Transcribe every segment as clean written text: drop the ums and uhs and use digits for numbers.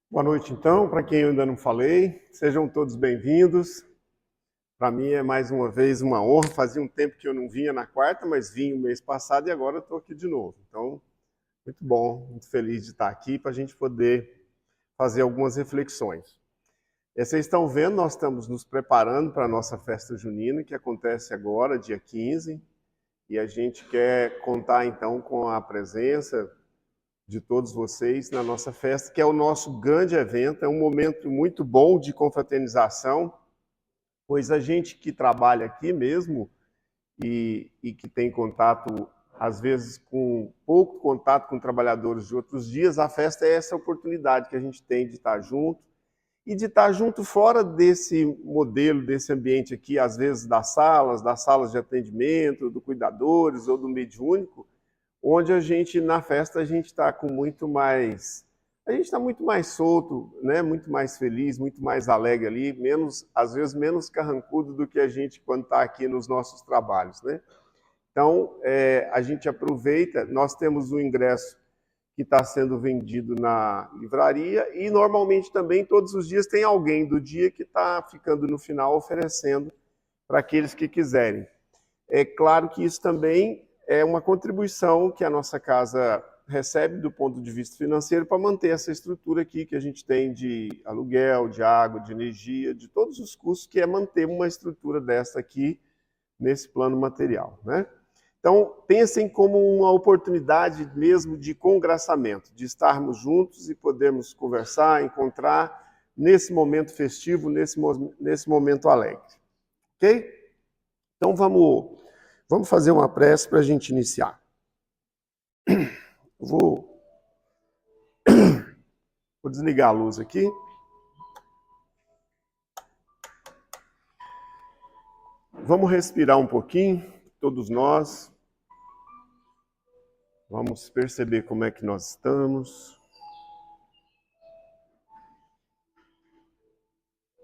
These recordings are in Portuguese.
Boa noite, então, para quem eu ainda não falei, sejam todos bem-vindos. Para mim é mais uma vez uma honra. Fazia um tempo que eu não vinha na quarta, mas vim o mês passado e agora estou aqui de novo. Então, muito bom, muito feliz de estar aqui para a gente poder fazer algumas reflexões. Vocês estão vendo, nós estamos nos preparando para a nossa festa junina, que acontece agora, dia 15, e a gente quer contar então com a presença de todos vocês na nossa festa, que é o nosso grande evento, é um momento muito bom de confraternização, pois a gente que trabalha aqui mesmo e que tem contato, às vezes, com pouco contato com trabalhadores de outros dias, a festa é essa oportunidade que a gente tem de estar junto e de estar junto fora desse modelo, desse ambiente aqui, às vezes das salas de atendimento, do cuidadores ou do mediúnico, onde a gente, na festa, a gente está com muito mais... A gente está muito mais solto, né? Muito mais feliz, muito mais alegre ali, menos, às vezes menos carrancudo do que a gente quando está aqui nos nossos trabalhos, né? Então, a gente aproveita, nós temos o ingresso que está sendo vendido na livraria e normalmente também todos os dias tem alguém do dia que está ficando no final oferecendo para aqueles que quiserem. É claro que isso também é uma contribuição que a nossa casa recebe do ponto de vista financeiro para manter essa estrutura aqui que a gente tem de aluguel, de água, de energia, de todos os custos que é manter uma estrutura dessa aqui nesse plano material, né? Então, pensem como uma oportunidade mesmo de congraçamento, de estarmos juntos e podermos conversar, encontrar nesse momento festivo, nesse momento alegre. Ok? Então, vamos fazer uma prece para a gente iniciar. Vou desligar a luz aqui. Vamos respirar um pouquinho, todos nós. Vamos perceber como é que nós estamos.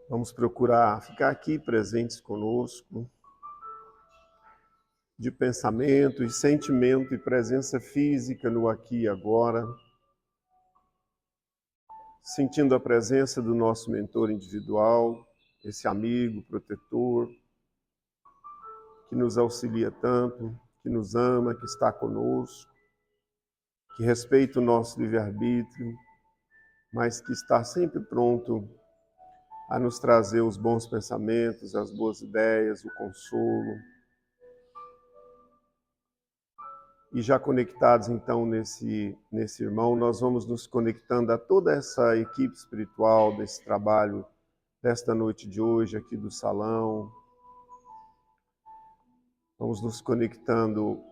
Vamos procurar ficar aqui presentes conosco, de pensamento e sentimento e presença física no aqui e agora, sentindo a presença do nosso mentor individual, esse amigo, protetor, que nos auxilia tanto, que nos ama, que está conosco, que respeita o nosso livre-arbítrio, mas que está sempre pronto a nos trazer os bons pensamentos, as boas ideias, o consolo. E já conectados, então, nesse irmão, nós vamos nos conectando a toda essa equipe espiritual desse trabalho, desta noite de hoje, aqui do salão. Vamos nos conectando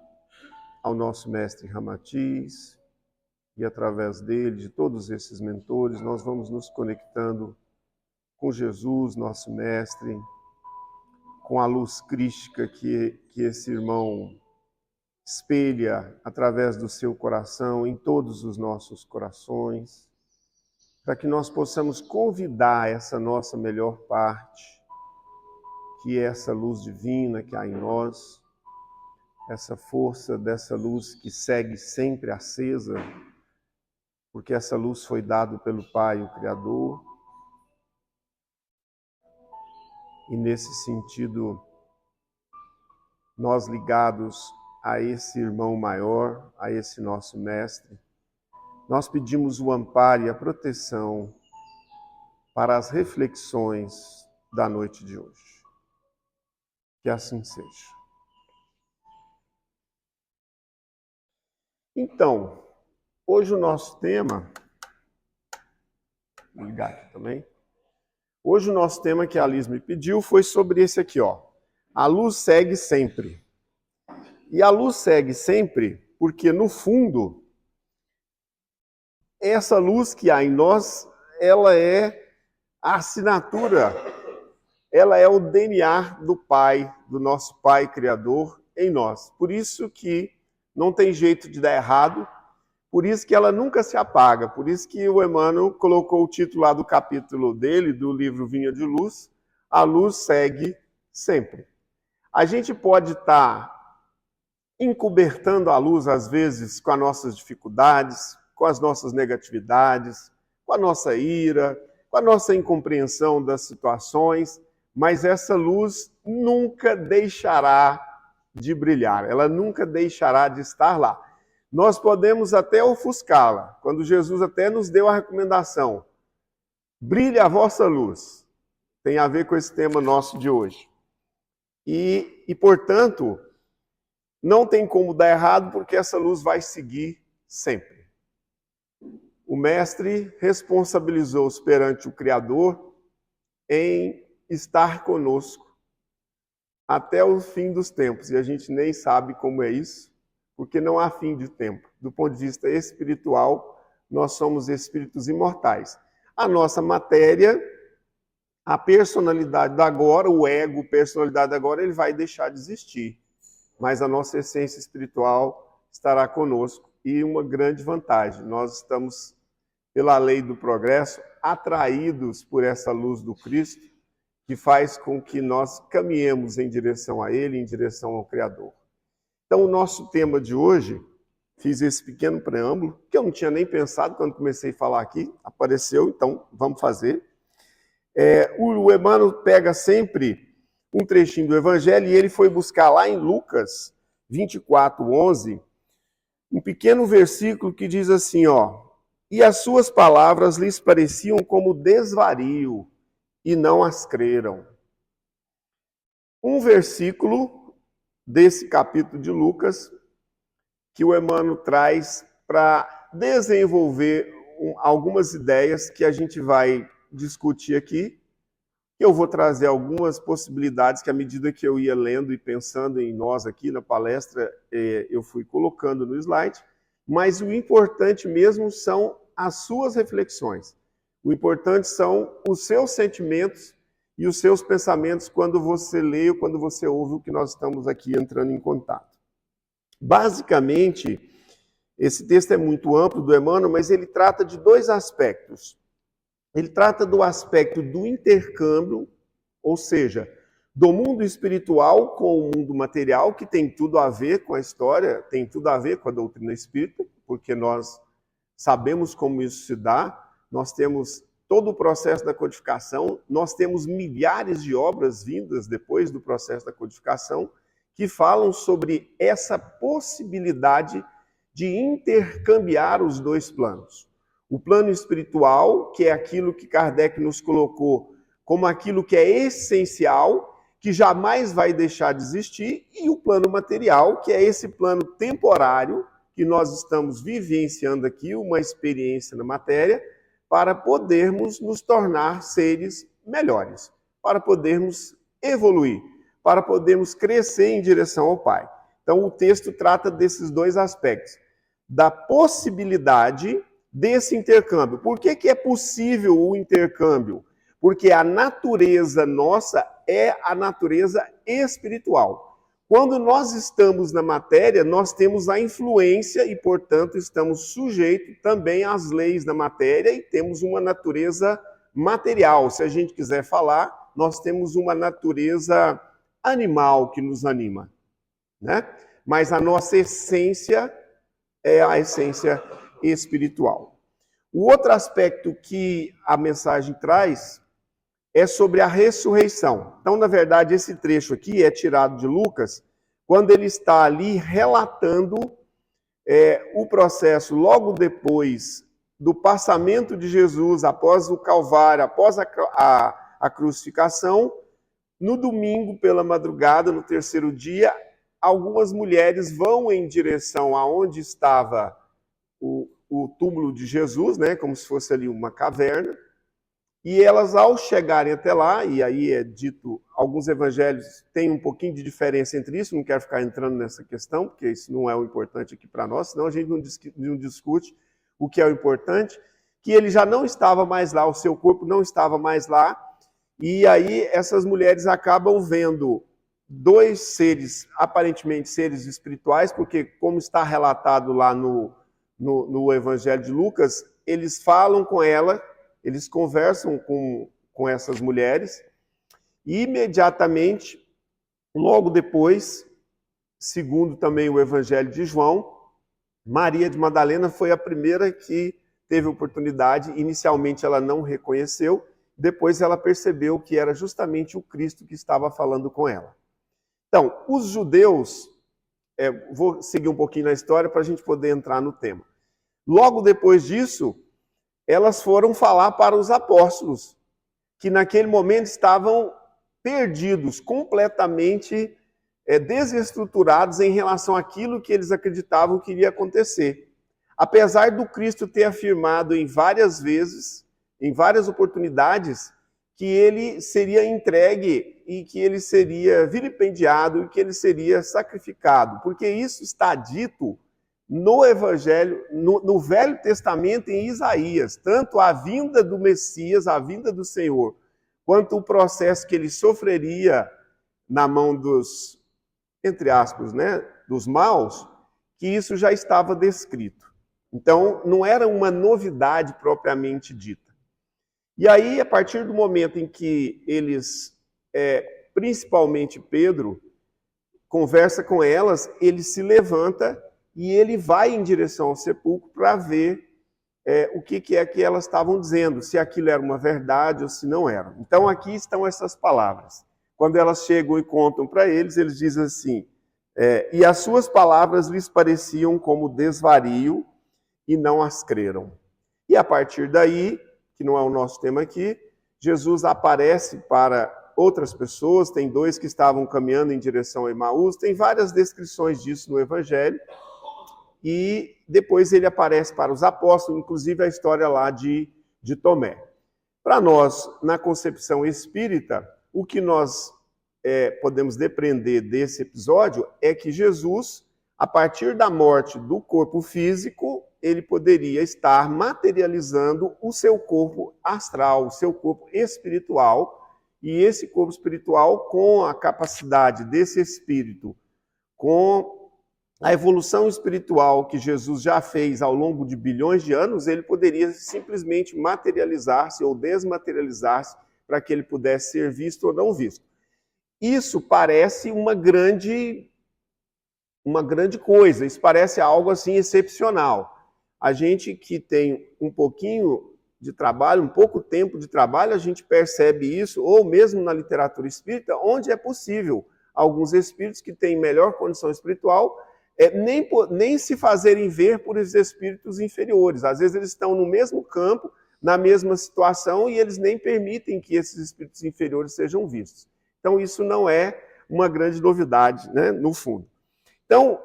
ao nosso mestre Ramatiz, e através dele, de todos esses mentores, nós vamos nos conectando com Jesus, nosso mestre, com a luz crística que esse irmão espelha através do seu coração em todos os nossos corações, para que nós possamos convidar essa nossa melhor parte, que é essa luz divina que há em nós, essa força dessa luz que segue sempre acesa, porque essa luz foi dada pelo Pai, o Criador. E nesse sentido, nós ligados a esse irmão maior, a esse nosso mestre, nós pedimos o amparo e a proteção para as reflexões da noite de hoje. Que assim seja. Então, hoje o nosso tema... Vou ligar aqui também. Hoje o nosso tema que a Liz me pediu foi sobre esse aqui, ó. A luz segue sempre. E a luz segue sempre porque, no fundo, essa luz que há em nós, ela é a assinatura, ela é o DNA do Pai, do nosso Pai Criador em nós. Por isso que não tem jeito de dar errado, por isso que ela nunca se apaga, por isso que o Emmanuel colocou o título lá do capítulo dele, do livro Vinha de Luz, a luz segue sempre. A gente pode estar encobertando a luz, às vezes, com as nossas dificuldades, com as nossas negatividades, com a nossa ira, com a nossa incompreensão das situações, mas essa luz nunca deixará de brilhar, ela nunca deixará de estar lá. Nós podemos até ofuscá-la, quando Jesus até nos deu a recomendação, brilhe a vossa luz, tem a ver com esse tema nosso de hoje. E portanto, não tem como dar errado, porque essa luz vai seguir sempre. O Mestre responsabilizou-se perante o Criador em estar conosco até o fim dos tempos. E a gente nem sabe como é isso, porque não há fim de tempo. Do ponto de vista espiritual, nós somos espíritos imortais. A nossa matéria, a personalidade da agora, o ego, personalidade da agora, ele vai deixar de existir. Mas a nossa essência espiritual estará conosco. E uma grande vantagem, nós estamos, pela lei do progresso, atraídos por essa luz do Cristo, que faz com que nós caminhemos em direção a Ele, em direção ao Criador. Então, o nosso tema de hoje, fiz esse pequeno preâmbulo, que eu não tinha nem pensado quando comecei a falar aqui, apareceu, então vamos fazer. O Emmanuel pega sempre um trechinho do Evangelho e ele foi buscar lá em Lucas 24:11, um pequeno versículo que diz assim, e as suas palavras lhes pareciam como desvario, e não as creram. Um versículo desse capítulo de Lucas que o Emmanuel traz para desenvolver algumas ideias que a gente vai discutir aqui. Eu vou trazer algumas possibilidades que, à medida que eu ia lendo e pensando em nós aqui na palestra, eu fui colocando no slide, mas o importante mesmo são as suas reflexões. O importante são os seus sentimentos e os seus pensamentos quando você lê ou quando você ouve o que nós estamos aqui entrando em contato. Basicamente, esse texto é muito amplo do Emmanuel, mas ele trata de dois aspectos. Ele trata do aspecto do intercâmbio, ou seja, do mundo espiritual com o mundo material, que tem tudo a ver com a história, tem tudo a ver com a doutrina espírita, porque nós sabemos como isso se dá. Nós temos todo o processo da codificação, nós temos milhares de obras vindas depois do processo da codificação que falam sobre essa possibilidade de intercambiar os dois planos. O plano espiritual, que é aquilo que Kardec nos colocou como aquilo que é essencial, que jamais vai deixar de existir, e o plano material, que é esse plano temporário que nós estamos vivenciando aqui, uma experiência na matéria, para podermos nos tornar seres melhores, para podermos evoluir, para podermos crescer em direção ao Pai. Então, o texto trata desses dois aspectos, da possibilidade desse intercâmbio. Por que é possível o intercâmbio? Porque a natureza nossa é a natureza espiritual. Quando nós estamos na matéria, nós temos a influência e, portanto, estamos sujeitos também às leis da matéria e temos uma natureza material. Se a gente quiser falar, nós temos uma natureza animal que nos anima, né? Mas a nossa essência é a essência espiritual. O outro aspecto que a mensagem traz é sobre a ressurreição. Então, na verdade, esse trecho aqui é tirado de Lucas, quando ele está ali relatando o processo logo depois do passamento de Jesus, após o Calvário, após a crucificação. No domingo, pela madrugada, no terceiro dia, algumas mulheres vão em direção aonde estava o túmulo de Jesus, né, como se fosse ali uma caverna, e elas, ao chegarem até lá, e aí é dito, alguns evangelhos têm um pouquinho de diferença entre isso, não quero ficar entrando nessa questão, porque isso não é o importante aqui para nós, senão a gente não discute o que é o importante, que ele já não estava mais lá, o seu corpo não estava mais lá, e aí essas mulheres acabam vendo dois seres, aparentemente seres espirituais, porque como está relatado lá no Evangelho de Lucas, eles falam com ela, eles conversam com essas mulheres, e imediatamente, logo depois, segundo também o Evangelho de João, Maria de Madalena foi a primeira que teve oportunidade, inicialmente ela não reconheceu, depois ela percebeu que era justamente o Cristo que estava falando com ela. Então, os judeus, vou seguir um pouquinho na história para a gente poder entrar no tema. Logo depois disso, elas foram falar para os apóstolos, que naquele momento estavam perdidos, completamente desestruturados em relação àquilo que eles acreditavam que iria acontecer. Apesar do Cristo ter afirmado em várias vezes, em várias oportunidades, que ele seria entregue e que ele seria vilipendiado e que ele seria sacrificado, porque isso está dito no Evangelho, no Velho Testamento, em Isaías, tanto a vinda do Messias, a vinda do Senhor, quanto o processo que ele sofreria na mão dos, entre aspas, né, dos maus, que isso já estava descrito. Então, não era uma novidade propriamente dita. E aí, a partir do momento em que eles, principalmente Pedro, conversa com elas, ele se levanta e ele vai em direção ao sepulcro para ver o que é que elas estavam dizendo, se aquilo era uma verdade ou se não era. Então, aqui estão essas palavras. Quando elas chegam e contam para eles, eles dizem assim, e as suas palavras lhes pareciam como desvario e não as creram. E a partir daí, que não é o nosso tema aqui, Jesus aparece para outras pessoas, tem dois que estavam caminhando em direção a Emaús, tem várias descrições disso no Evangelho, e depois ele aparece para os apóstolos, inclusive a história lá de Tomé. Para nós, na concepção espírita, o que nós podemos depreender desse episódio é que Jesus, a partir da morte do corpo físico, ele poderia estar materializando o seu corpo astral, o seu corpo espiritual, e esse corpo espiritual, com a capacidade desse espírito, com a evolução espiritual que Jesus já fez ao longo de bilhões de anos, ele poderia simplesmente materializar-se ou desmaterializar-se para que ele pudesse ser visto ou não visto. Isso parece uma grande coisa, isso parece algo assim excepcional. A gente que tem um pouquinho de trabalho, um pouco tempo de trabalho, a gente percebe isso, ou mesmo na literatura espírita, onde é possível. Alguns espíritos que têm melhor condição espiritual, nem se fazerem ver por esses espíritos inferiores. Às vezes eles estão no mesmo campo, na mesma situação, e eles nem permitem que esses espíritos inferiores sejam vistos. Então isso não é uma grande novidade, né, no fundo. Então,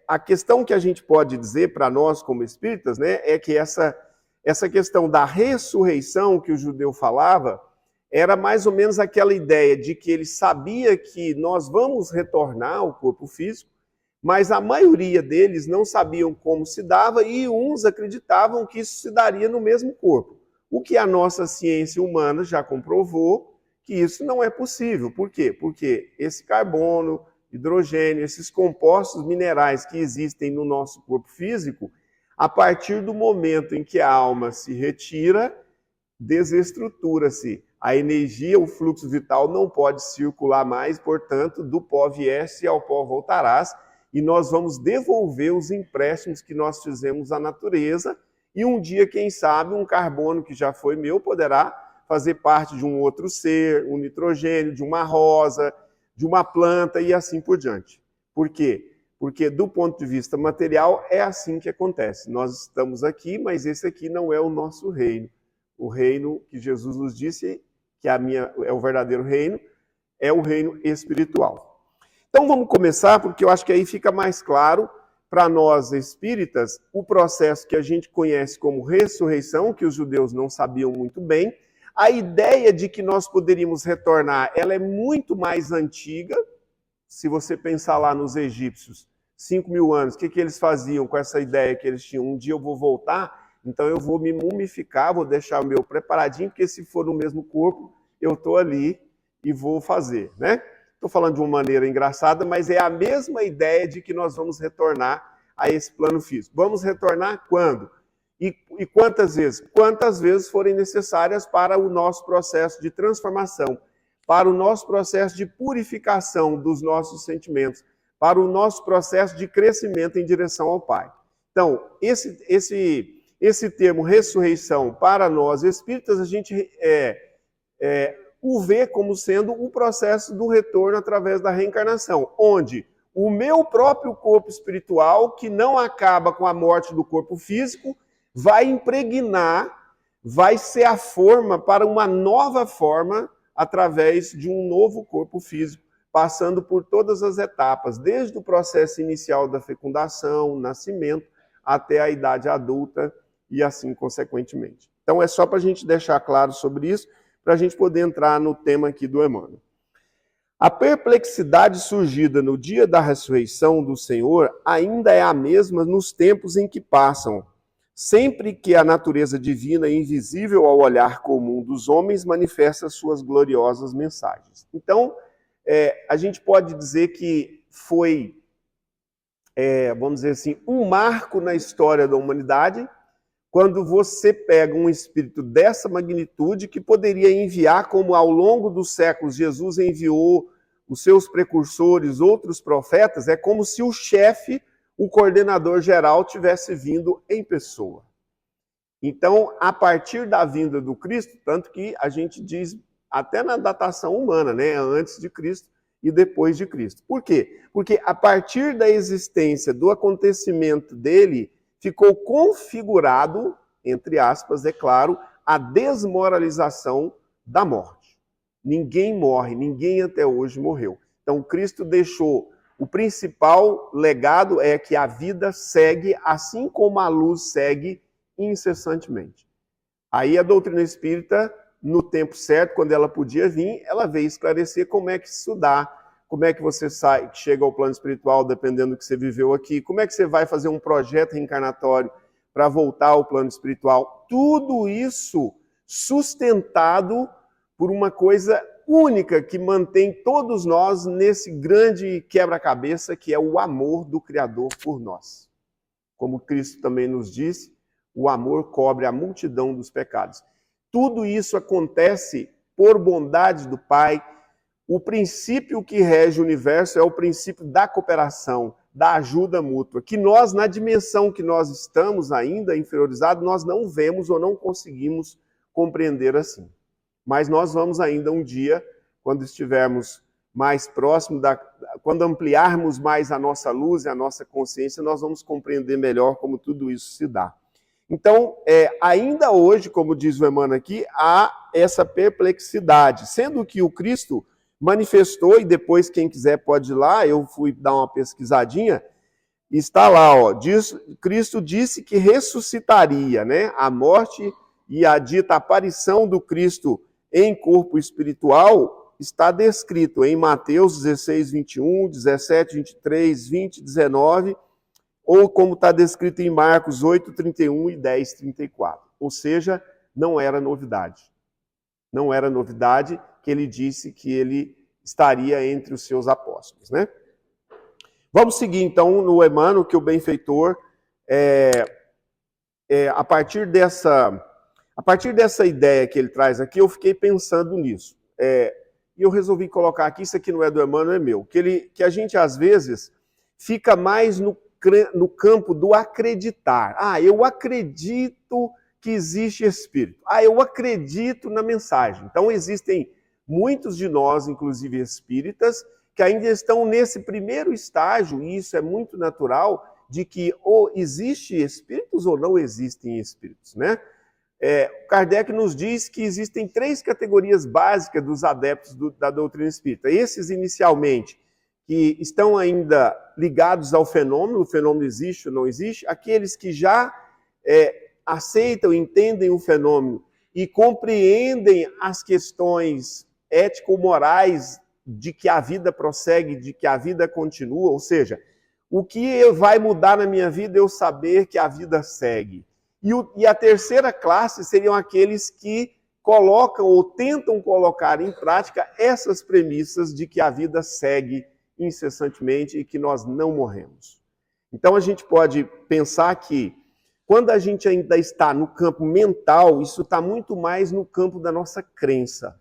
a questão que a gente pode dizer para nós como espíritas, né, é que essa questão da ressurreição que o judeu falava era mais ou menos aquela ideia de que ele sabia que nós vamos retornar ao corpo físico, mas a maioria deles não sabiam como se dava e uns acreditavam que isso se daria no mesmo corpo. O que a nossa ciência humana já comprovou que isso não é possível. Por quê? Porque esse carbono, hidrogênio, esses compostos minerais que existem no nosso corpo físico, a partir do momento em que a alma se retira, desestrutura-se. A energia, o fluxo vital não pode circular mais, portanto, do pó viesse ao pó voltarás, e nós vamos devolver os empréstimos que nós fizemos à natureza, e um dia, quem sabe, um carbono que já foi meu poderá fazer parte de um outro ser, um nitrogênio, de uma rosa, de uma planta e assim por diante. Por quê? Porque do ponto de vista material é assim que acontece. Nós estamos aqui, mas esse aqui não é o nosso reino. O reino que Jesus nos disse, que é o verdadeiro reino, é o reino espiritual. Então vamos começar, porque eu acho que aí fica mais claro para nós espíritas o processo que a gente conhece como ressurreição, que os judeus não sabiam muito bem. A ideia de que nós poderíamos retornar, ela é muito mais antiga. Se você pensar lá nos egípcios, 5.000 anos, o que eles faziam com essa ideia que eles tinham? Um dia eu vou voltar, então eu vou me mumificar, vou deixar o meu preparadinho, porque se for no mesmo corpo, eu estou ali e vou fazer, né? Estou falando de uma maneira engraçada, mas é a mesma ideia de que nós vamos retornar a esse plano físico. Vamos retornar quando? E quantas vezes? Quantas vezes forem necessárias para o nosso processo de transformação, para o nosso processo de purificação dos nossos sentimentos, para o nosso processo de crescimento em direção ao Pai. Então, esse esse termo ressurreição, para nós espíritas, a gente o vê como sendo o processo do retorno através da reencarnação, onde o meu próprio corpo espiritual, que não acaba com a morte do corpo físico, vai impregnar, vai ser a forma para uma nova forma através de um novo corpo físico, passando por todas as etapas, desde o processo inicial da fecundação, nascimento, até a idade adulta e assim consequentemente. Então é só para a gente deixar claro sobre isso, para a gente poder entrar no tema aqui do Emmanuel. A perplexidade surgida no dia da ressurreição do Senhor ainda é a mesma nos tempos em que passam, sempre que a natureza divina, invisível ao olhar comum dos homens, manifesta suas gloriosas mensagens. Então, a gente pode dizer que foi, vamos dizer assim, um marco na história da humanidade, quando você pega um espírito dessa magnitude que poderia enviar, como ao longo dos séculos Jesus enviou os seus precursores, outros profetas, é como se o chefe, o coordenador geral, tivesse vindo em pessoa. Então, a partir da vinda do Cristo, tanto que a gente diz até na datação humana, né, antes de Cristo e depois de Cristo. Por quê? Porque a partir da existência, do acontecimento dele, ficou configurado, entre aspas, é claro, a desmoralização da morte. Ninguém morre, ninguém até hoje morreu. Então, Cristo deixou, o principal legado é que a vida segue, assim como a luz segue incessantemente. Aí a doutrina espírita, no tempo certo, quando ela podia vir, ela veio esclarecer como é que isso dá, como é que você chega ao plano espiritual, dependendo do que você viveu aqui, como é que você vai fazer um projeto reencarnatório para voltar ao plano espiritual. Tudo isso sustentado por uma coisa única que mantém todos nós nesse grande quebra-cabeça que é o amor do Criador por nós. Como Cristo também nos disse, o amor cobre a multidão dos pecados. Tudo isso acontece por bondade do Pai. O princípio que rege o universo é o princípio da cooperação, da ajuda mútua, que nós, na dimensão que nós estamos ainda inferiorizados, nós não vemos ou não conseguimos compreender assim. Mas nós vamos ainda um dia, quando estivermos mais próximos, quando ampliarmos mais a nossa luz e a nossa consciência, nós vamos compreender melhor como tudo isso se dá. Então, ainda hoje, como diz o Emmanuel aqui, há essa perplexidade, sendo que o Cristo manifestou, e depois quem quiser pode ir lá, eu fui dar uma pesquisadinha, está lá, ó, Cristo disse que ressuscitaria, né? A morte e a dita aparição do Cristo em corpo espiritual está descrito em Mateus 16, 21, 17, 23, 20, 19, ou como está descrito em Marcos 8, 31 e 10, 34. Ou seja, não era novidade. Não era novidade que ele disse que ele estaria entre os seus apóstolos, né? Vamos seguir então no Emmanuel, que o benfeitor, a partir dessa ideia que ele traz aqui, eu fiquei pensando nisso. E eu resolvi colocar aqui, isso aqui não é do Emmanuel, é meu, que a gente às vezes fica mais no campo do acreditar. Eu acredito que existe espírito. Eu acredito na mensagem. Então existem muitos de nós, inclusive espíritas, que ainda estão nesse primeiro estágio, e isso é muito natural, de que ou existem espíritos ou não existem espíritos, né? Kardec nos diz que existem 3 categorias básicas dos adeptos da doutrina espírita. Esses, inicialmente, que estão ainda ligados ao fenômeno, o fenômeno existe ou não existe, aqueles que já aceitam, entendem o fenômeno e compreendem as questões ético-morais de que a vida prossegue, de que a vida continua, ou seja, o que vai mudar na minha vida é eu saber que a vida segue. E a terceira classe seriam aqueles que colocam ou tentam colocar em prática essas premissas de que a vida segue incessantemente e que nós não morremos. Então a gente pode pensar que quando a gente ainda está no campo mental, isso está muito mais no campo da nossa crença.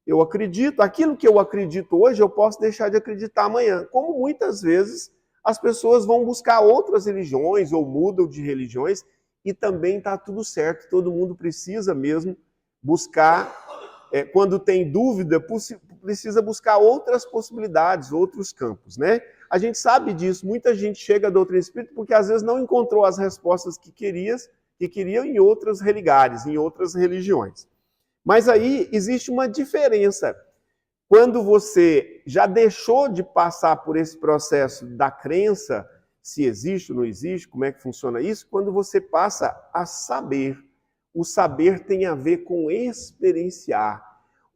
Eu acredito, aquilo que eu acredito hoje, eu posso deixar de acreditar amanhã. Como muitas vezes as pessoas vão buscar outras religiões ou mudam de religiões e também está tudo certo. Todo mundo precisa mesmo buscar, quando tem dúvida, precisa buscar outras possibilidades, outros campos, né? A gente sabe disso, muita gente chega à doutrina espírita porque às vezes não encontrou as respostas que queriam em outras religares, em outras religiões. Mas aí existe uma diferença. Quando você já deixou de passar por esse processo da crença, se existe ou não existe, como é que funciona isso, quando você passa a saber. O saber tem a ver com experienciar.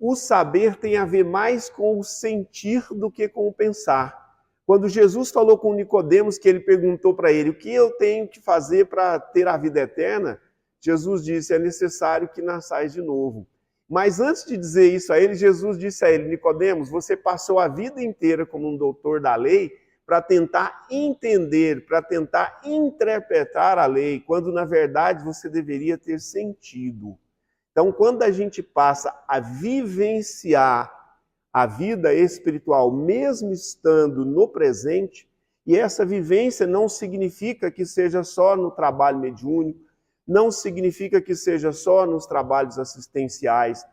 O saber tem a ver mais com o sentir do que com o pensar. Quando Jesus falou com Nicodemos, que ele perguntou para ele, o que eu tenho que fazer para ter a vida eterna? Jesus disse, é necessário que nasçais de novo. Mas antes de dizer isso a ele, Jesus disse a ele, Nicodemos, você passou a vida inteira como um doutor da lei para tentar entender, para tentar interpretar a lei, quando na verdade você deveria ter sentido. Então, quando a gente passa a vivenciar a vida espiritual, mesmo estando no presente, e essa vivência não significa que seja só no trabalho mediúnico, não significa que seja só nos trabalhos assistenciais.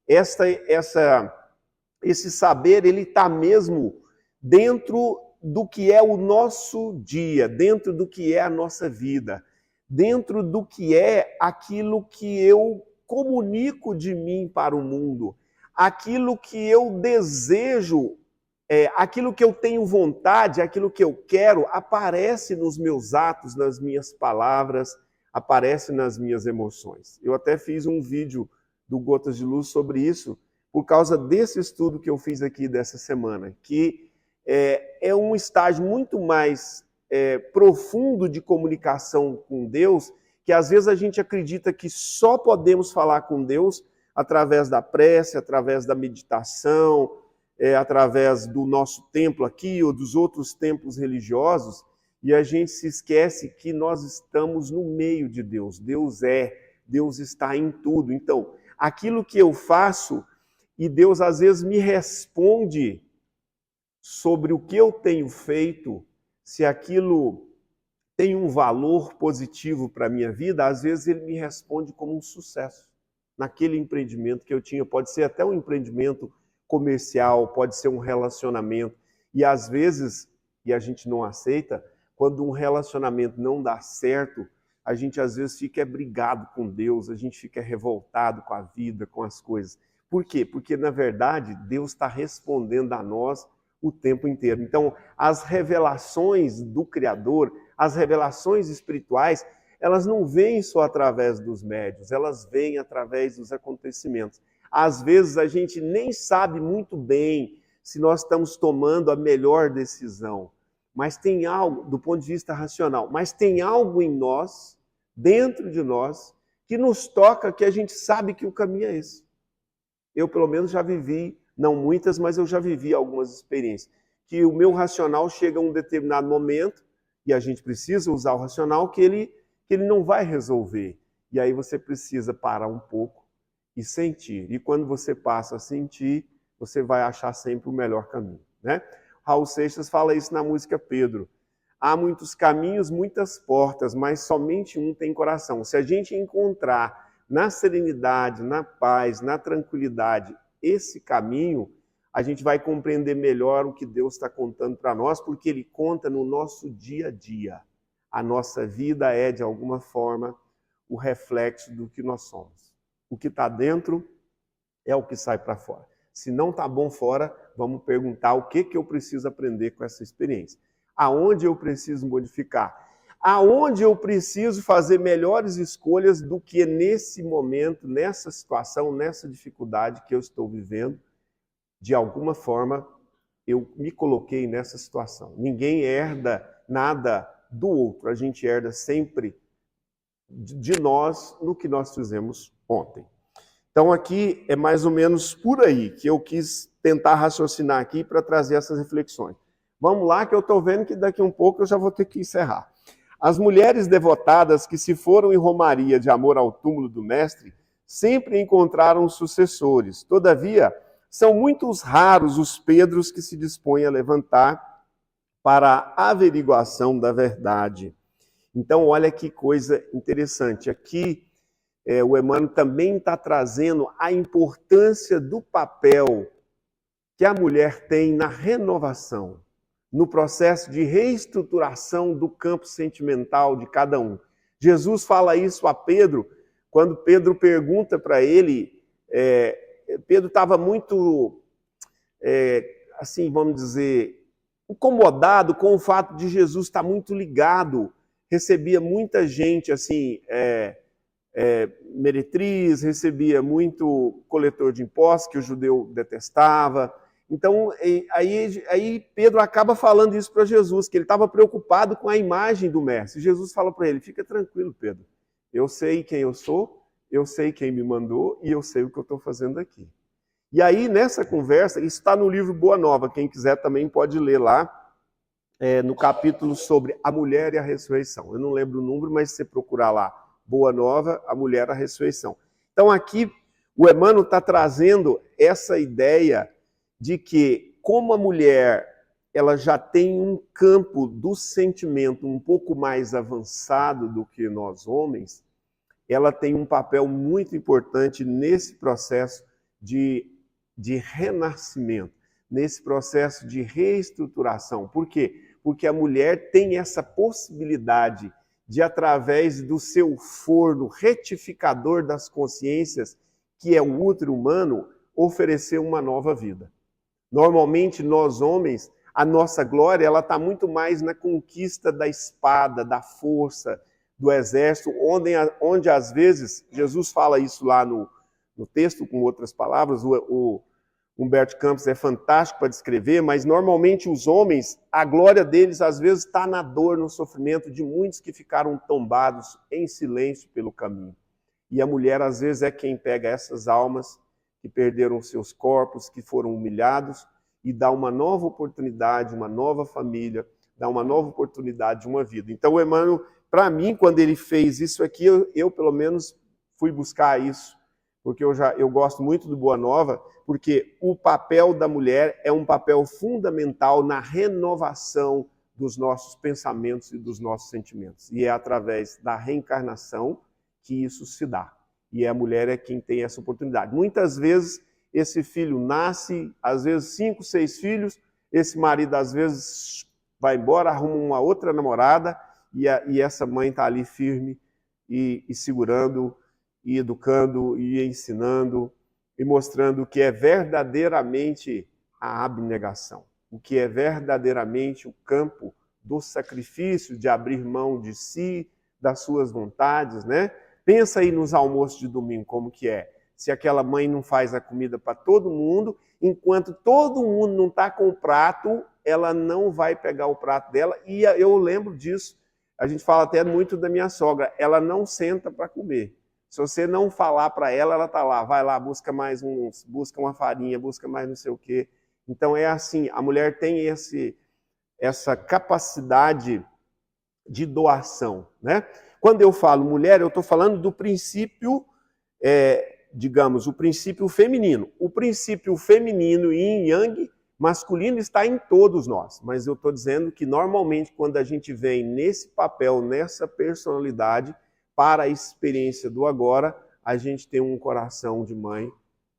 Esse saber, ele está mesmo dentro do que é o nosso dia, dentro do que é a nossa vida, dentro do que é aquilo que eu comunico de mim para o mundo, aquilo que eu desejo, aquilo que eu tenho vontade, aquilo que eu quero, aparece nos meus atos, nas minhas palavras, aparece nas minhas emoções. Eu até fiz um vídeo do Gotas de Luz sobre isso, por causa desse estudo que eu fiz aqui dessa semana, que é um estágio muito mais profundo de comunicação com Deus, que às vezes a gente acredita que só podemos falar com Deus através da prece, através da meditação, através do nosso templo aqui ou dos outros templos religiosos, e a gente se esquece que nós estamos no meio de Deus. Deus está em tudo. Então, aquilo que eu faço, e Deus às vezes me responde sobre o que eu tenho feito, se aquilo tem um valor positivo para a minha vida, às vezes ele me responde como um sucesso naquele empreendimento que eu tinha. Pode ser até um empreendimento comercial, pode ser um relacionamento. E às vezes, e a gente não aceita, quando um relacionamento não dá certo, a gente às vezes fica brigado com Deus, a gente fica revoltado com a vida, com as coisas. Por quê? Porque, na verdade, Deus está respondendo a nós o tempo inteiro. Então, as revelações do Criador, as revelações espirituais, elas não vêm só através dos médiuns, elas vêm através dos acontecimentos. Às vezes, a gente nem sabe muito bem se nós estamos tomando a melhor decisão. Mas tem algo, do ponto de vista racional, mas tem algo em nós, dentro de nós, que nos toca, que a gente sabe que o caminho é esse. Eu, pelo menos, já vivi, não muitas, mas eu já vivi algumas experiências, que o meu racional chega a um determinado momento, e a gente precisa usar o racional, que ele não vai resolver. E aí você precisa parar um pouco e sentir. E quando você passa a sentir, você vai achar sempre o melhor caminho, né? Raul Seixas fala isso na música Pedro. Há muitos caminhos, muitas portas, mas somente um tem coração. Se a gente encontrar na serenidade, na paz, na tranquilidade, esse caminho, a gente vai compreender melhor o que Deus está contando para nós, porque Ele conta no nosso dia a dia. A nossa vida é, de alguma forma, o reflexo do que nós somos. O que está dentro é o que sai para fora. Se não está bom fora, vamos perguntar o que eu preciso aprender com essa experiência. Aonde eu preciso modificar? Aonde eu preciso fazer melhores escolhas do que nesse momento, nessa situação, nessa dificuldade que eu estou vivendo? De alguma forma, eu me coloquei nessa situação. Ninguém herda nada do outro. A gente herda sempre de nós no que nós fizemos ontem. Então aqui é mais ou menos por aí que eu quis tentar raciocinar aqui para trazer essas reflexões. Vamos lá, que eu estou vendo que daqui a um pouco eu já vou ter que encerrar. As mulheres devotadas que se foram em romaria de amor ao túmulo do Mestre sempre encontraram sucessores. Todavia, são muitos raros os Pedros que se dispõem a levantar para a averiguação da verdade. Então, olha que coisa interessante. Aqui, o Emmanuel também está trazendo a importância do papel que a mulher tem na renovação, no processo de reestruturação do campo sentimental de cada um. Jesus fala isso a Pedro, quando Pedro pergunta para ele, Pedro estava muito, assim, vamos dizer, incomodado com o fato de Jesus estar muito ligado, recebia muita gente, assim, meretriz, recebia muito coletor de impostos, que o judeu detestava. Então, aí Pedro acaba falando isso para Jesus, que ele estava preocupado com a imagem do mestre. Jesus fala para ele, fica tranquilo, Pedro, eu sei quem eu sou, eu sei quem me mandou e eu sei o que eu estou fazendo aqui. E aí, nessa conversa, isso está no livro Boa Nova, quem quiser também pode ler lá, no capítulo sobre a mulher e a ressurreição. Eu não lembro o número, mas se você procurar lá, Boa Nova, a mulher, a ressurreição. Então aqui, o Emmanuel está trazendo essa ideia de que, como a mulher ela já tem um campo do sentimento um pouco mais avançado do que nós homens, ela tem um papel muito importante nesse processo de renascimento, nesse processo de reestruturação. Por quê? Porque a mulher tem essa possibilidade de, através do seu forno retificador das consciências, que é o útero humano, oferecer uma nova vida. Normalmente, nós homens, a nossa glória ela está muito mais na conquista da espada, da força, do exército, onde às vezes, Jesus fala isso lá no texto, com outras palavras, o Humberto Campos é fantástico para descrever, mas normalmente os homens, a glória deles às vezes está na dor, no sofrimento de muitos que ficaram tombados em silêncio pelo caminho. E a mulher às vezes é quem pega essas almas que perderam seus corpos, que foram humilhados, e dá uma nova oportunidade, uma nova família, dá uma nova oportunidade de uma vida. Então o Emmanuel, para mim, quando ele fez isso aqui, eu pelo menos fui buscar isso, porque eu gosto muito do Boa Nova, porque o papel da mulher é um papel fundamental na renovação dos nossos pensamentos e dos nossos sentimentos. E é através da reencarnação que isso se dá. E a mulher é quem tem essa oportunidade. Muitas vezes esse filho nasce, às vezes 5, 6 filhos, esse marido às vezes vai embora, arruma uma outra namorada, e essa mãe está ali firme e segurando, e educando, e ensinando, e mostrando o que é verdadeiramente a abnegação, o que é verdadeiramente o campo do sacrifício, de abrir mão de si, das suas vontades, né? Pensa aí nos almoços de domingo, como que é. Se aquela mãe não faz a comida para todo mundo, enquanto todo mundo não está com o prato, ela não vai pegar o prato dela. E eu lembro disso, a gente fala até muito da minha sogra, ela não senta para comer. Se você não falar para ela, ela está lá, vai lá, busca mais uns, busca uma farinha, busca mais não sei o quê. Então é assim, a mulher tem essa capacidade de doação, né? Quando eu falo mulher, eu estou falando do princípio, digamos, o princípio feminino. O princípio feminino yin yang, masculino, está em todos nós. Mas eu estou dizendo que normalmente quando a gente vem nesse papel, nessa personalidade, para a experiência do agora, a gente tem um coração de mãe,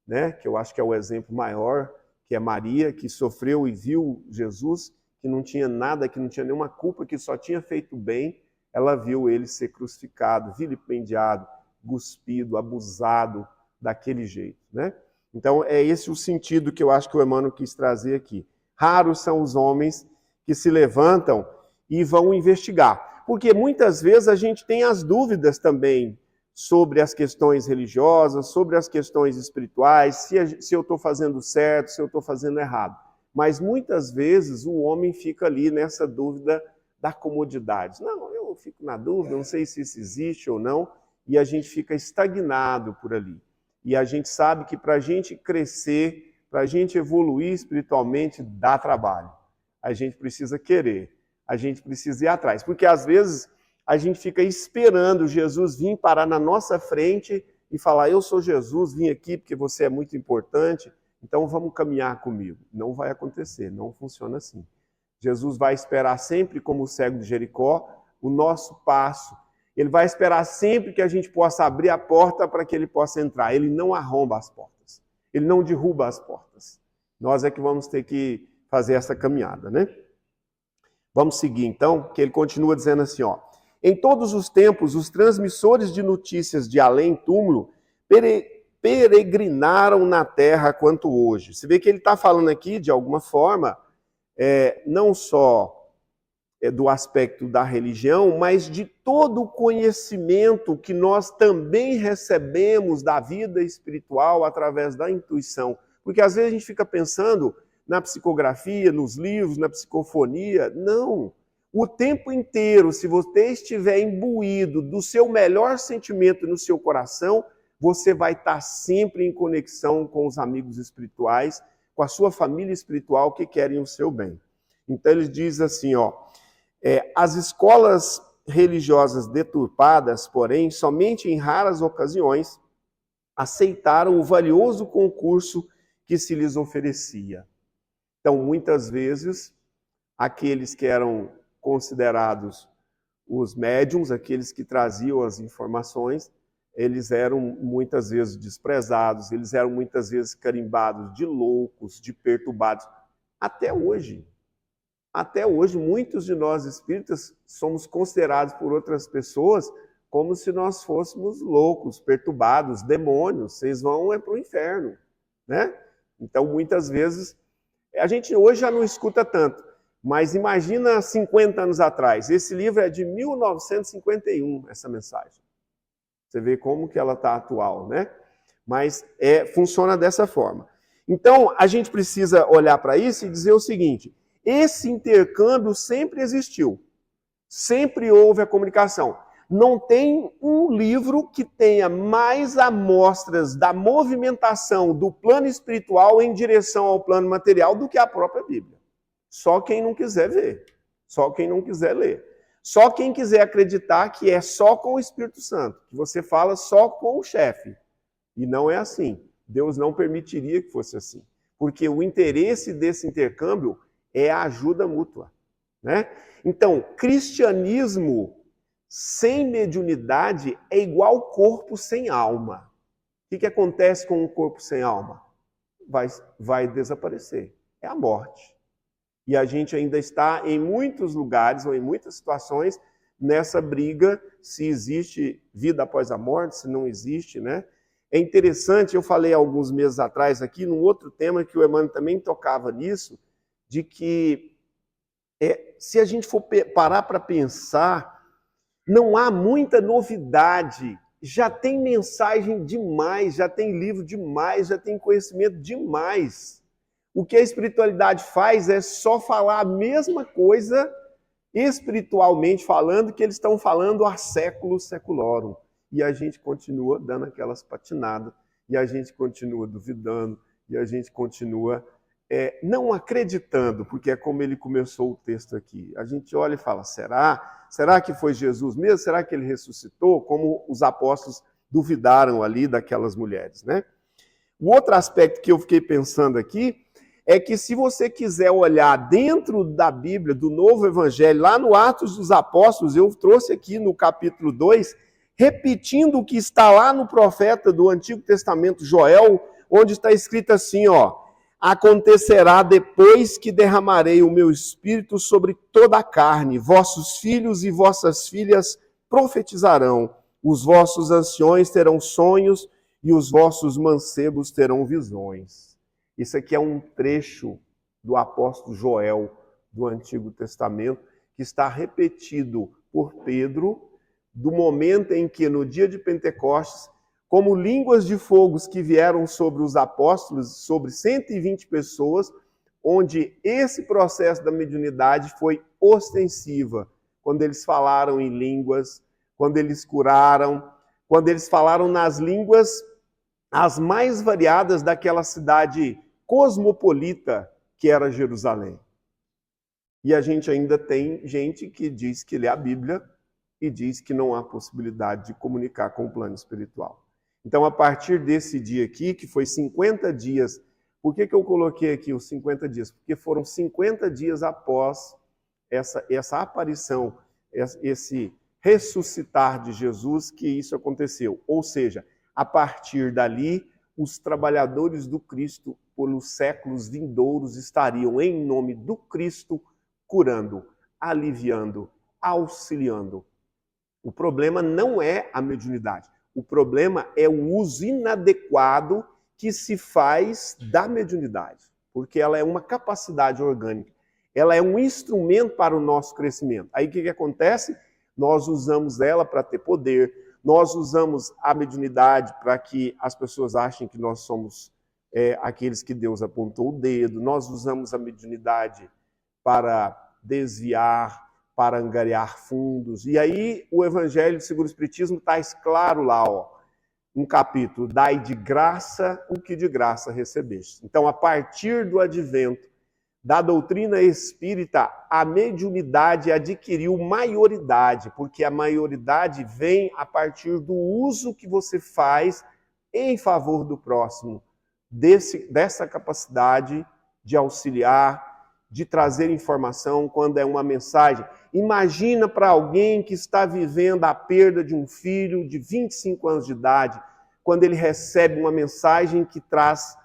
né? Que eu acho que é o exemplo maior, que é Maria, que sofreu e viu Jesus, que não tinha nada, que não tinha nenhuma culpa, que só tinha feito bem. Ela viu ele ser crucificado, vilipendiado, cuspido, abusado daquele jeito, né? Então é esse o sentido que eu acho que o Emmanuel quis trazer aqui. Raros são os homens que se levantam e vão investigar. Porque muitas vezes a gente tem as dúvidas também sobre as questões religiosas, sobre as questões espirituais, se eu estou fazendo certo, se eu estou fazendo errado. Mas muitas vezes o homem fica ali nessa dúvida da comodidade. Não, eu fico na dúvida, não sei se isso existe ou não, e a gente fica estagnado por ali. E a gente sabe que para a gente crescer, para a gente evoluir espiritualmente, dá trabalho. A gente precisa querer, a gente precisa ir atrás. Porque às vezes a gente fica esperando Jesus vir parar na nossa frente e falar, eu sou Jesus, vim aqui porque você é muito importante, então vamos caminhar comigo. Não vai acontecer, não funciona assim. Jesus vai esperar sempre como o cego de Jericó, o nosso passo. Ele vai esperar sempre que a gente possa abrir a porta para que ele possa entrar. Ele não arromba as portas. Ele não derruba as portas. Nós é que vamos ter que fazer essa caminhada, né? Vamos seguir então, que ele continua dizendo assim, ó. Em todos os tempos, os transmissores de notícias de além-túmulo peregrinaram na terra quanto hoje. Você vê que ele está falando aqui, de alguma forma, não só do aspecto da religião, mas de todo o conhecimento que nós também recebemos da vida espiritual através da intuição. Porque às vezes a gente fica pensando na psicografia, nos livros, na psicofonia. Não. O tempo inteiro, se você estiver imbuído do seu melhor sentimento no seu coração, você vai estar sempre em conexão com os amigos espirituais, com a sua família espiritual que querem o seu bem. Então ele diz assim, ó, as escolas religiosas deturpadas, porém, somente em raras ocasiões, aceitaram o valioso concurso que se lhes oferecia. Então, muitas vezes, aqueles que eram considerados os médiums, aqueles que traziam as informações, eles eram muitas vezes desprezados, eles eram muitas vezes carimbados de loucos, de perturbados. Até hoje, muitos de nós espíritas somos considerados por outras pessoas como se nós fôssemos loucos, perturbados, demônios, vocês vão para o inferno, né? Então, muitas vezes, a gente hoje já não escuta tanto, mas imagina 50 anos atrás. Esse livro é de 1951, essa mensagem. Você vê como que ela está atual, né? Mas funciona dessa forma. Então, a gente precisa olhar para isso e dizer o seguinte: esse intercâmbio sempre existiu. Sempre houve a comunicação. Não tem um livro que tenha mais amostras da movimentação do plano espiritual em direção ao plano material do que a própria Bíblia. Só quem não quiser ver. Só quem não quiser ler. Só quem quiser acreditar que é só com o Espírito Santo, que você fala só com o chefe. E não é assim. Deus não permitiria que fosse assim. Porque o interesse desse intercâmbio é a ajuda mútua, né? Então, cristianismo sem mediunidade é igual corpo sem alma. O que acontece com um corpo sem alma? Vai desaparecer. É a morte. E a gente ainda está em muitos lugares, ou em muitas situações, nessa briga se existe vida após a morte, se não existe, né? É interessante, eu falei alguns meses atrás aqui, num outro tema que o Emmanuel também tocava nisso, de que se a gente for parar para pensar, não há muita novidade. Já tem mensagem demais, já tem livro demais, já tem conhecimento demais. O que a espiritualidade faz é só falar a mesma coisa, espiritualmente falando, que eles estão falando há séculos, seculorum. E a gente continua dando aquelas patinadas, e a gente continua duvidando, e a gente continua não acreditando, porque é como ele começou o texto aqui. A gente olha e fala, será? Será que foi Jesus mesmo? Será que ele ressuscitou? Como os apóstolos duvidaram ali daquelas mulheres, né? O outro aspecto que eu fiquei pensando aqui é que se você quiser olhar dentro da Bíblia, do Novo Evangelho, lá no Atos dos Apóstolos, eu trouxe aqui no capítulo 2, repetindo o que está lá no profeta do Antigo Testamento, Joel, onde está escrito assim, ó, acontecerá depois que derramarei o meu espírito sobre toda a carne, vossos filhos e vossas filhas profetizarão, os vossos anciões terão sonhos e os vossos mancebos terão visões. Isso aqui é um trecho do apóstolo Joel do Antigo Testamento, que está repetido por Pedro, do momento em que, no dia de Pentecostes, como línguas de fogo que vieram sobre os apóstolos, sobre 120 pessoas, onde esse processo da mediunidade foi ostensiva, quando eles falaram em línguas, quando eles curaram, quando eles falaram nas línguas as mais variadas daquela cidade cosmopolita que era Jerusalém. E a gente ainda tem gente que diz que lê a Bíblia e diz que não há possibilidade de comunicar com o plano espiritual. Então, a partir desse dia aqui, que foi 50 dias, por que eu coloquei aqui os 50 dias? Porque foram 50 dias após essa aparição esse ressuscitar de Jesus, que isso aconteceu. Ou seja, a partir dali, os trabalhadores do Cristo, pelos séculos vindouros, estariam, em nome do Cristo, curando, aliviando, auxiliando. O problema não é a mediunidade. O problema é o uso inadequado que se faz da mediunidade, porque ela é uma capacidade orgânica. Ela é um instrumento para o nosso crescimento. Aí o que acontece? Nós usamos ela para ter poder, nós usamos a mediunidade para que as pessoas achem que nós somos aqueles que Deus apontou o dedo, nós usamos a mediunidade para desviar, para angariar fundos. E aí o Evangelho segundo o Espiritismo está claro lá, um capítulo, dai de graça o que de graça recebeste. Então, a partir do advento da doutrina espírita, a mediunidade adquiriu maioridade, porque a maioridade vem a partir do uso que você faz em favor do próximo, dessa capacidade de auxiliar, de trazer informação quando é uma mensagem. Imagina para alguém que está vivendo a perda de um filho de 25 anos de idade, quando ele recebe uma mensagem que traz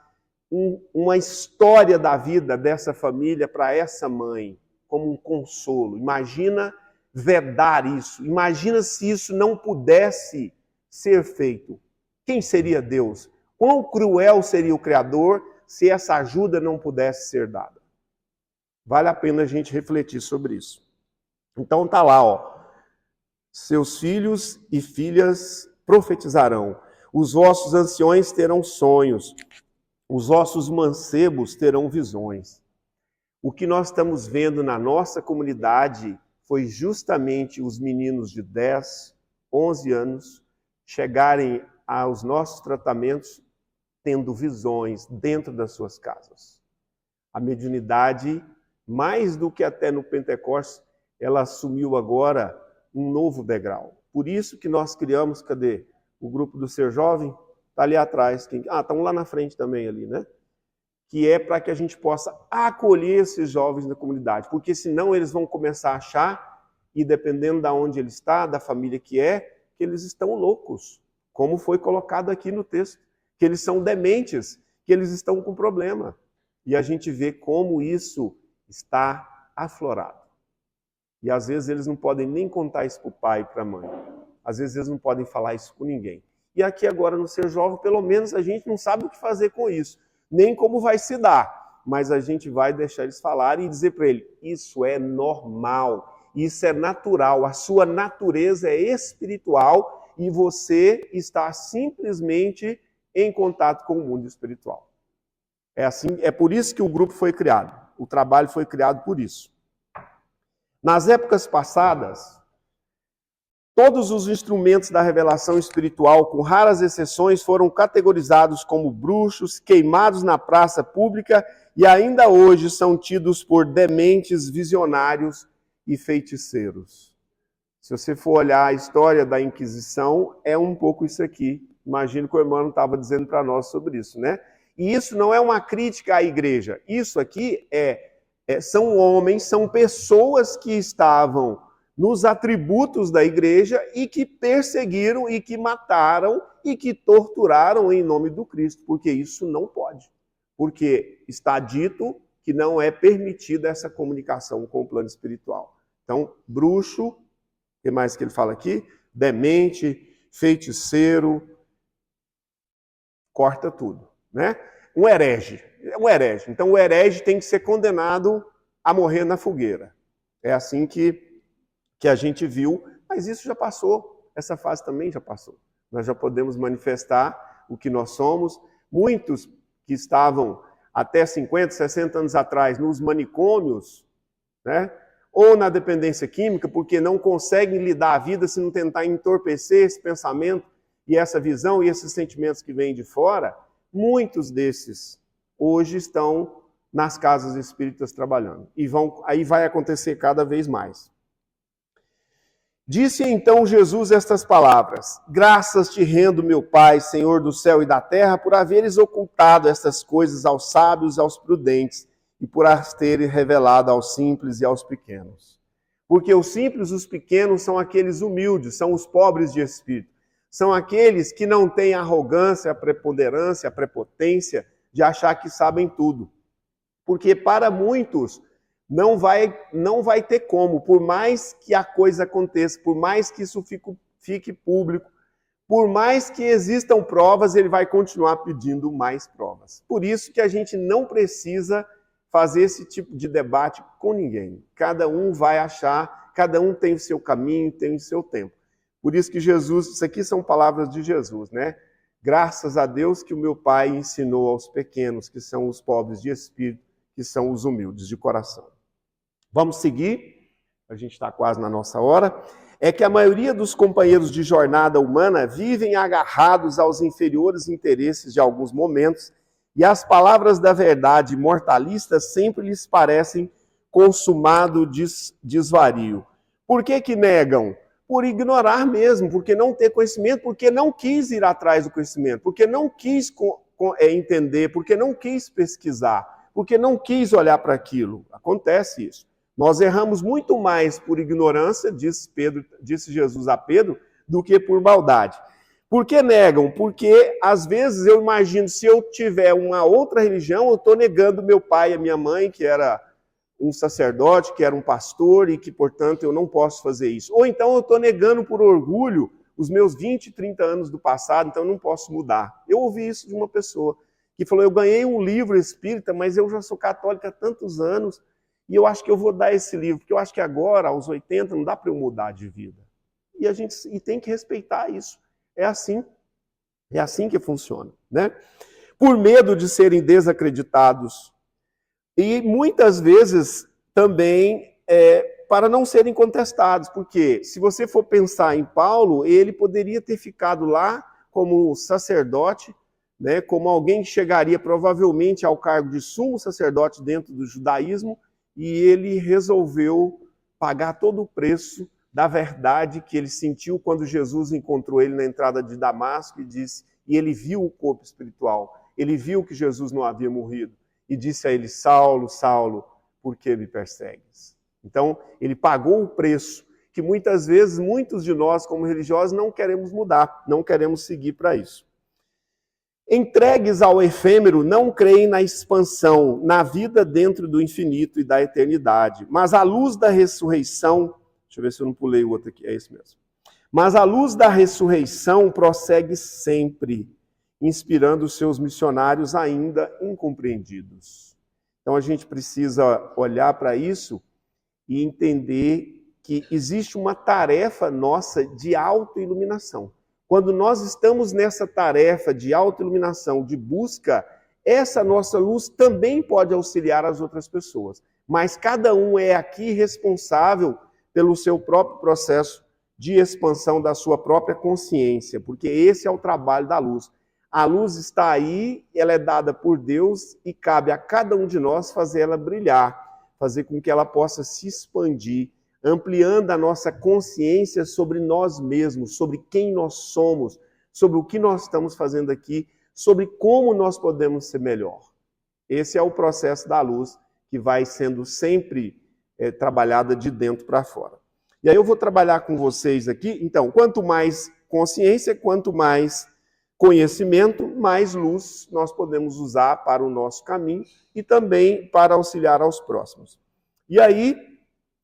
uma história da vida dessa família para essa mãe, como um consolo. Imagina vedar isso. Imagina se isso não pudesse ser feito. Quem seria Deus? Quão cruel seria o Criador se essa ajuda não pudesse ser dada? Vale a pena a gente refletir sobre isso. Então tá lá, seus filhos e filhas profetizarão, os vossos anciões terão sonhos, os vossos mancebos terão visões. O que nós estamos vendo na nossa comunidade foi justamente os meninos de 10, 11 anos chegarem aos nossos tratamentos tendo visões dentro das suas casas. A mediunidade, mais do que até no Pentecostes, ela assumiu agora um novo degrau. Por isso que nós criamos, cadê? O grupo do Ser Jovem está ali atrás. Estão lá na frente também ali, né? Que é para que a gente possa acolher esses jovens na comunidade, porque senão eles vão começar a achar, e dependendo de onde ele está, da família que eles estão loucos, como foi colocado aqui no texto, que eles são dementes, que eles estão com problema. E a gente vê como isso está aflorado. E às vezes eles não podem nem contar isso para o pai e para a mãe. Às vezes eles não podem falar isso com ninguém. E aqui agora no Ser Jovem, pelo menos a gente não sabe o que fazer com isso, nem como vai se dar. Mas a gente vai deixar eles falarem e dizer para ele, isso é normal, isso é natural, a sua natureza é espiritual e você está simplesmente em contato com o mundo espiritual. É por isso que o grupo foi criado, o trabalho foi criado por isso. Nas épocas passadas, todos os instrumentos da revelação espiritual, com raras exceções, foram categorizados como bruxos, queimados na praça pública e ainda hoje são tidos por dementes, visionários e feiticeiros. Se você for olhar a história da Inquisição, é um pouco isso aqui. Imagino que o irmão estava dizendo para nós sobre isso, né? E isso não é uma crítica à igreja. Isso aqui são homens, são pessoas que estavam nos atributos da igreja e que perseguiram e que mataram e que torturaram em nome do Cristo, porque isso não pode. Porque está dito que não é permitida essa comunicação com o plano espiritual. Então, bruxo, o que mais que ele fala aqui? Demente, feiticeiro, corta tudo, né? Um herege. Então, o herege tem que ser condenado a morrer na fogueira. É assim que a gente viu, mas isso já passou, essa fase também já passou. Nós já podemos manifestar o que nós somos. Muitos que estavam até 50, 60 anos atrás nos manicômios, né? Ou na dependência química, porque não conseguem lidar a vida se não tentar entorpecer esse pensamento e essa visão e esses sentimentos que vêm de fora, muitos desses hoje estão nas casas espíritas trabalhando. E aí vai acontecer cada vez mais. Disse então Jesus estas palavras: graças te rendo, meu Pai, Senhor do céu e da terra, por haveres ocultado estas coisas aos sábios e aos prudentes, e por as teres revelado aos simples e aos pequenos. Porque os simples, os pequenos, são aqueles humildes, são os pobres de espírito. São aqueles que não têm a arrogância, a preponderância, a prepotência de achar que sabem tudo. Porque para muitos não vai ter como, por mais que a coisa aconteça, por mais que isso fique público, por mais que existam provas, ele vai continuar pedindo mais provas. Por isso que a gente não precisa fazer esse tipo de debate com ninguém. Cada um vai achar, cada um tem o seu caminho, tem o seu tempo. Por isso que Jesus, isso aqui são palavras de Jesus, né? Graças a Deus que o meu Pai ensinou aos pequenos, que são os pobres de espírito, que são os humildes de coração. Vamos seguir, a gente está quase na nossa hora. É que a maioria dos companheiros de jornada humana vivem agarrados aos inferiores interesses de alguns momentos, e as palavras da verdade mortalista sempre lhes parecem consumado desvario. Por que negam? Por ignorar mesmo, porque não ter conhecimento, porque não quis ir atrás do conhecimento, porque não quis entender, porque não quis pesquisar, porque não quis olhar para aquilo. Acontece isso. Nós erramos muito mais por ignorância, disse Jesus a Pedro, do que por maldade. Por que negam? Porque, às vezes, eu imagino, se eu tiver uma outra religião, eu estou negando meu pai e a minha mãe, que era um sacerdote, que era um pastor, e que, portanto, eu não posso fazer isso. Ou então eu estou negando por orgulho os meus 20, 30 anos do passado, então eu não posso mudar. Eu ouvi isso de uma pessoa que falou, eu ganhei um livro espírita, mas eu já sou católica há tantos anos, e eu acho que eu vou dar esse livro, porque eu acho que agora, aos 80, não dá para eu mudar de vida. E tem que respeitar isso. É assim que funciona, né? Por medo de serem desacreditados e muitas vezes também para não serem contestados, porque se você for pensar em Paulo, ele poderia ter ficado lá como sacerdote, né, como alguém que chegaria provavelmente ao cargo de sumo sacerdote dentro do judaísmo, e ele resolveu pagar todo o preço da verdade que ele sentiu quando Jesus encontrou ele na entrada de Damasco e ele viu o corpo espiritual, ele viu que Jesus não havia morrido e disse a ele, Saulo, Saulo, por que me persegues? Então, ele pagou o preço que muitas vezes, muitos de nós como religiosos não queremos mudar, não queremos seguir para isso. Entregues ao efêmero, não creem na expansão, na vida dentro do infinito e da eternidade, mas à luz da ressurreição, deixa eu ver se eu não pulei o outro aqui, é isso mesmo. Mas a luz da ressurreição prossegue sempre, inspirando os seus missionários ainda incompreendidos. Então a gente precisa olhar para isso e entender que existe uma tarefa nossa de autoiluminação. Quando nós estamos nessa tarefa de autoiluminação, de busca, essa nossa luz também pode auxiliar as outras pessoas. Mas cada um é aqui responsável pelo seu próprio processo de expansão da sua própria consciência, porque esse é o trabalho da luz. A luz está aí, ela é dada por Deus e cabe a cada um de nós fazer ela brilhar, fazer com que ela possa se expandir, ampliando a nossa consciência sobre nós mesmos, sobre quem nós somos, sobre o que nós estamos fazendo aqui, sobre como nós podemos ser melhor. Esse é o processo da luz que vai sendo sempre trabalhada de dentro para fora. E aí eu vou trabalhar com vocês aqui, então, quanto mais consciência, quanto mais conhecimento, mais luz nós podemos usar para o nosso caminho e também para auxiliar aos próximos. E aí,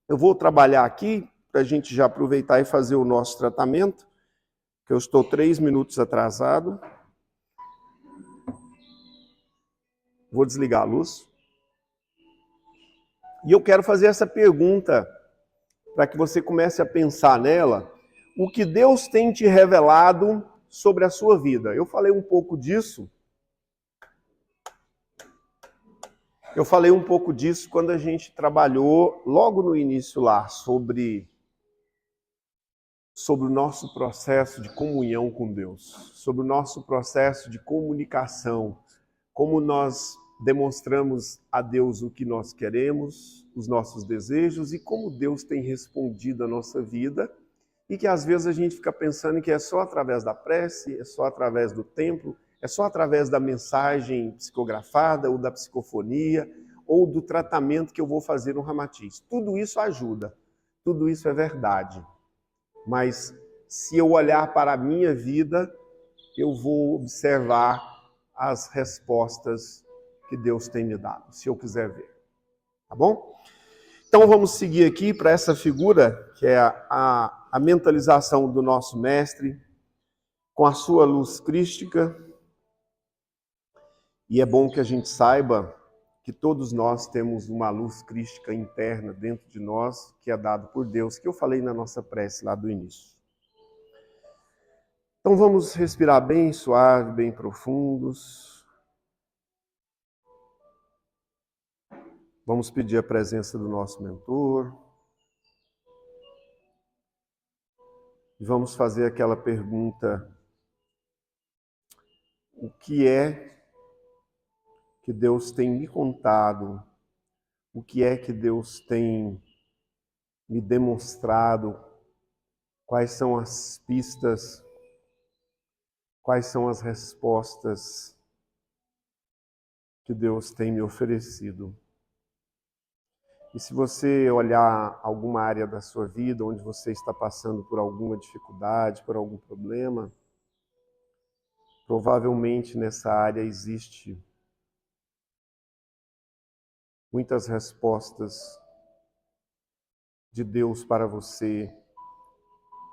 eu vou trabalhar aqui, para a gente já aproveitar e fazer o nosso tratamento, que eu estou 3 minutos atrasado. Vou desligar a luz. E eu quero fazer essa pergunta, para que você comece a pensar nela, o que Deus tem te revelado sobre a sua vida. Eu falei um pouco disso. Eu falei um pouco disso quando a gente trabalhou logo no início lá sobre o nosso processo de comunhão com Deus, sobre o nosso processo de comunicação, como nós demonstramos a Deus o que nós queremos, os nossos desejos e como Deus tem respondido à nossa vida e que às vezes a gente fica pensando que é só através da prece, é só através do templo, é só através da mensagem psicografada ou da psicofonia ou do tratamento que eu vou fazer no Ramatiz. Tudo isso ajuda. tudo isso é verdade. Mas se eu olhar para a minha vida, eu vou observar as respostas que Deus tem me dado, se eu quiser ver. Tá bom? Então vamos seguir aqui para essa figura, que é a mentalização do nosso mestre, com a sua luz crística. E é bom que a gente saiba que todos nós temos uma luz crística interna dentro de nós, que é dado por Deus, que eu falei na nossa prece lá do início. Então vamos respirar bem suave, bem profundos. Vamos pedir a presença do nosso mentor. E vamos fazer aquela pergunta: o que é que Deus tem me contado? O que é que Deus tem me demonstrado? Quais são as pistas? Quais são as respostas que Deus tem me oferecido? E se você olhar alguma área da sua vida onde você está passando por alguma dificuldade, por algum problema, provavelmente nessa área existe muitas respostas de Deus para você,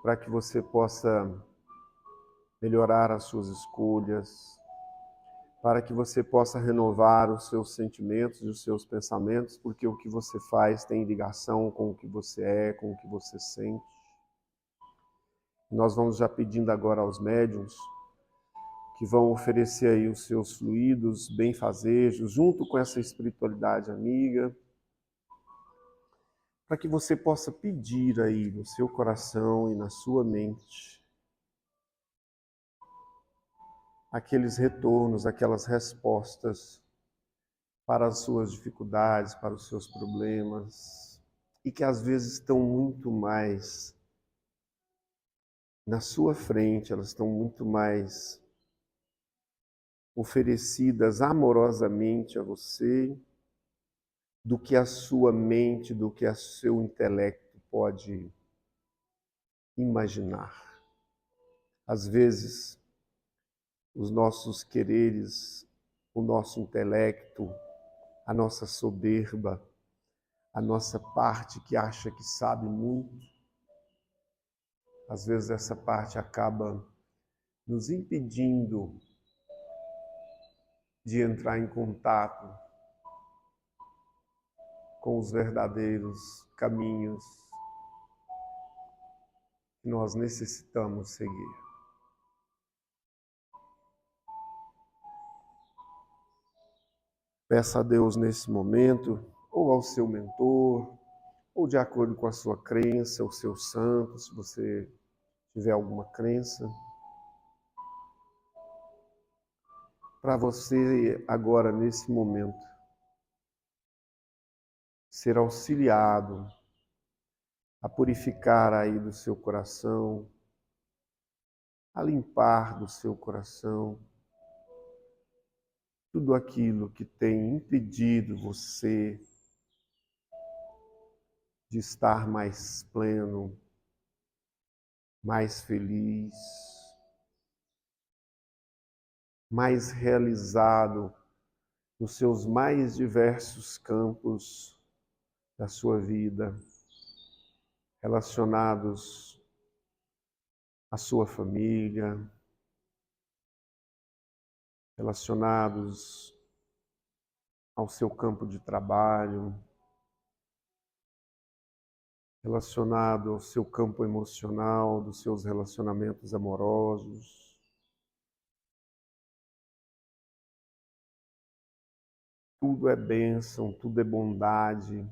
para que você possa melhorar as suas escolhas, para que você possa renovar os seus sentimentos e os seus pensamentos, porque o que você faz tem ligação com o que você é, com o que você sente. Nós vamos já pedindo agora aos médiuns que vão oferecer aí os seus fluidos, benfazejos, junto com essa espiritualidade amiga, para que você possa pedir aí no seu coração e na sua mente aqueles retornos, aquelas respostas para as suas dificuldades, para os seus problemas, e que às vezes estão muito mais na sua frente, elas estão muito mais oferecidas amorosamente a você do que a sua mente, do que o seu intelecto pode imaginar. Às vezes, os nossos quereres, o nosso intelecto, a nossa soberba, a nossa parte que acha que sabe muito, às vezes essa parte acaba nos impedindo de entrar em contato com os verdadeiros caminhos que nós necessitamos seguir. Peça a Deus nesse momento, ou ao seu mentor, ou de acordo com a sua crença, o seu santo, se você tiver alguma crença, para você agora, nesse momento, ser auxiliado a purificar aí do seu coração, a limpar do seu coração tudo aquilo que tem impedido você de estar mais pleno, mais feliz, mais realizado nos seus mais diversos campos da sua vida, relacionados à sua família, relacionados ao seu campo de trabalho, relacionado ao seu campo emocional, dos seus relacionamentos amorosos. Tudo é bênção, tudo é bondade,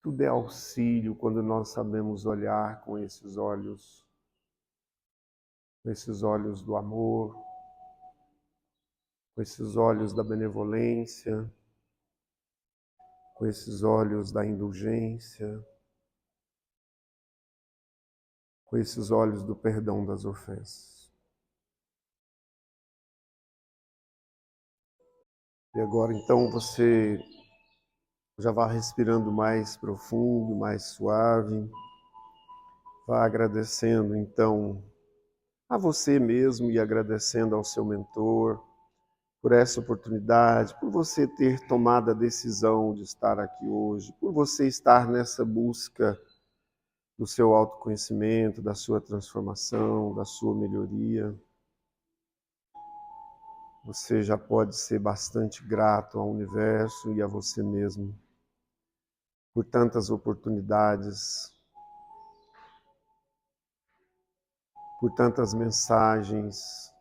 tudo é auxílio quando nós sabemos olhar com esses olhos do amor, com esses olhos da benevolência, com esses olhos da indulgência, com esses olhos do perdão das ofensas. E agora então você Já vá respirando mais profundo, mais suave. Vá agradecendo, então, a você mesmo e agradecendo ao seu mentor por essa oportunidade, por você ter tomado a decisão de estar aqui hoje, por você estar nessa busca do seu autoconhecimento, da sua transformação, da sua melhoria. Você já pode ser bastante grato ao universo e a você mesmo por tantas oportunidades, por tantas mensagens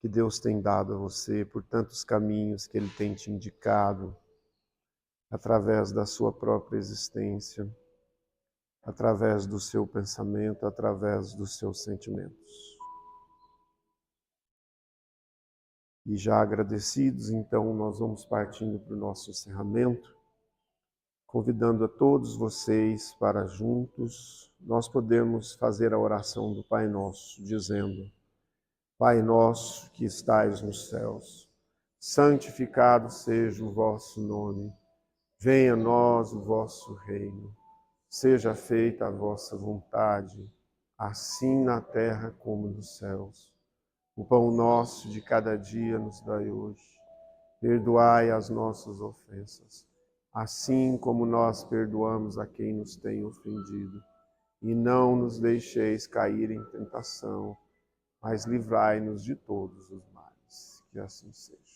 que Deus tem dado a você, por tantos caminhos que Ele tem te indicado através da sua própria existência, através do seu pensamento, através dos seus sentimentos. E já agradecidos, então, nós vamos partindo para o nosso encerramento, convidando a todos vocês para juntos nós podermos fazer a oração do Pai Nosso, dizendo: Pai nosso que estais nos céus, santificado seja o vosso nome, venha a nós o vosso reino, seja feita a vossa vontade, assim na terra como nos céus. O pão nosso de cada dia nos dai hoje. Perdoai as nossas ofensas, assim como nós perdoamos a quem nos tem ofendido. E não nos deixeis cair em tentação, mas livrai-nos de todos os males. Que assim seja.